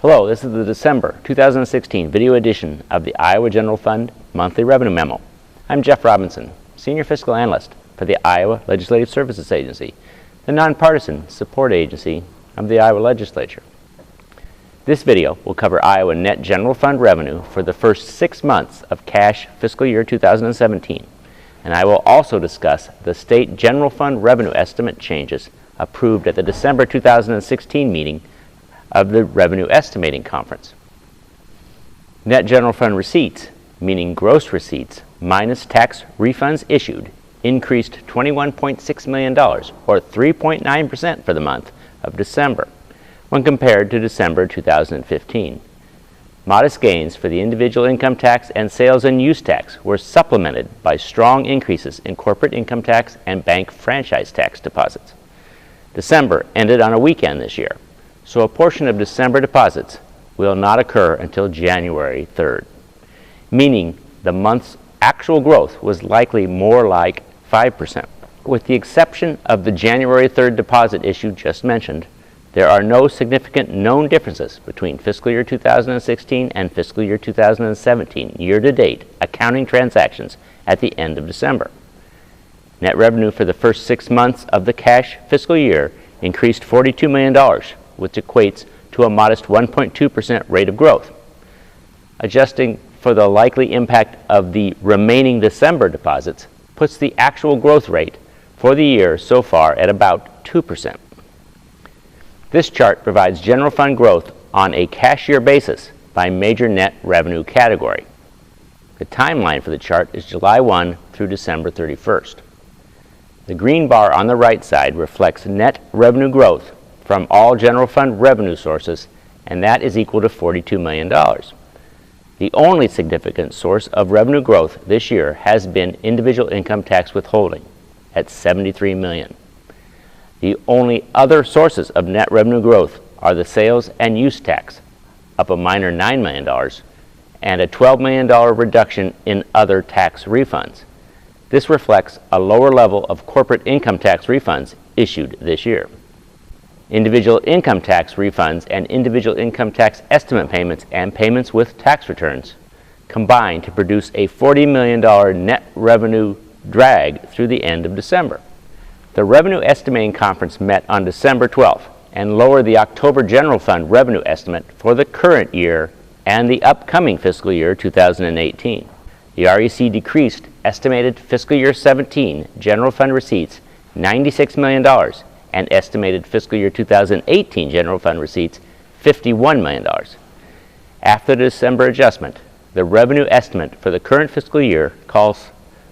Hello, this is the December 2016 video edition of the Iowa General Fund Monthly Revenue Memo. I'm Jeff Robinson, Senior Fiscal Analyst for the Iowa Legislative Services Agency, the nonpartisan support agency of the Iowa Legislature. This video will cover Iowa net general fund revenue for the first 6 months of cash fiscal year 2017, and I will also discuss the state general fund revenue estimate changes approved at the December 2016 meeting of the Revenue Estimating Conference. Net general fund receipts, meaning gross receipts minus tax refunds issued, increased $21.6 million, or 3.9% for the month of December, when compared to December 2015. Modest gains for the individual income tax and sales and use tax were supplemented by strong increases in corporate income tax and bank franchise tax deposits. December ended on a weekend this year, so a portion of December deposits will not occur until January 3rd, meaning the month's actual growth was likely more like 5%. With the exception of the January 3rd deposit issue just mentioned, there are no significant known differences between fiscal year 2016 and fiscal year 2017 year-to-date accounting transactions at the end of December. Net revenue for the first 6 months of the cash fiscal year increased $42 million, which equates to a modest 1.2% rate of growth. Adjusting for the likely impact of the remaining December deposits puts the actual growth rate for the year so far at about 2%. This chart provides general fund growth on a cash year basis by major net revenue category. The timeline for the chart is July 1 through December 31st. The green bar on the right side reflects net revenue growth from all general fund revenue sources, and that is equal to $42 million. The only significant source of revenue growth this year has been individual income tax withholding at $73 million. The only other sources of net revenue growth are the sales and use tax, up a minor $9 million, and a $12 million reduction in other tax refunds. This reflects a lower level of corporate income tax refunds issued this year. Individual income tax refunds and individual income tax estimate payments and payments with tax returns combine to produce a $40 million net revenue drag through the end of December. The Revenue Estimating Conference met on December 12th and lowered the October general fund revenue estimate for the current year and the upcoming fiscal year 2018. The REC decreased estimated fiscal year 17 general fund receipts $96 million and estimated fiscal year 2018 general fund receipts $51 million. After the December adjustment, the revenue estimate for the current fiscal year calls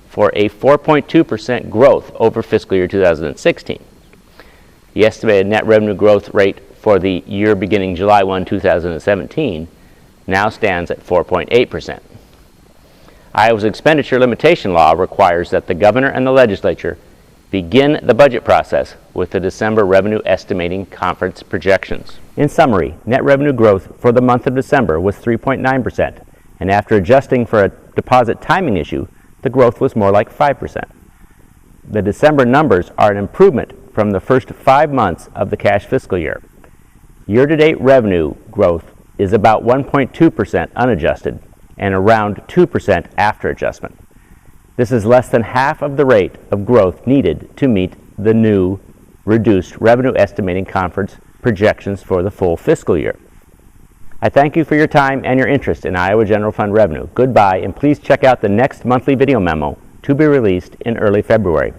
for a 4.2% growth over fiscal year 2016. The estimated net revenue growth rate for the year beginning July 1, 2017 now stands at 4.8%. Iowa's expenditure limitation law requires that the governor and the legislature begin the budget process with the December Revenue Estimating Conference projections. In summary, net revenue growth for the month of December was 3.9%, and after adjusting for a deposit timing issue, the growth was more like 5%. The December numbers are an improvement from the first 5 months of the cash fiscal year. Year-to-date revenue growth is about 1.2% unadjusted and around 2% after adjustment. This is less than half of the rate of growth needed to meet the new reduced Revenue Estimating Conference projections for the full fiscal year. I thank you for your time and your interest in Iowa General Fund revenue. Goodbye, and please check out the next monthly video memo to be released in early February.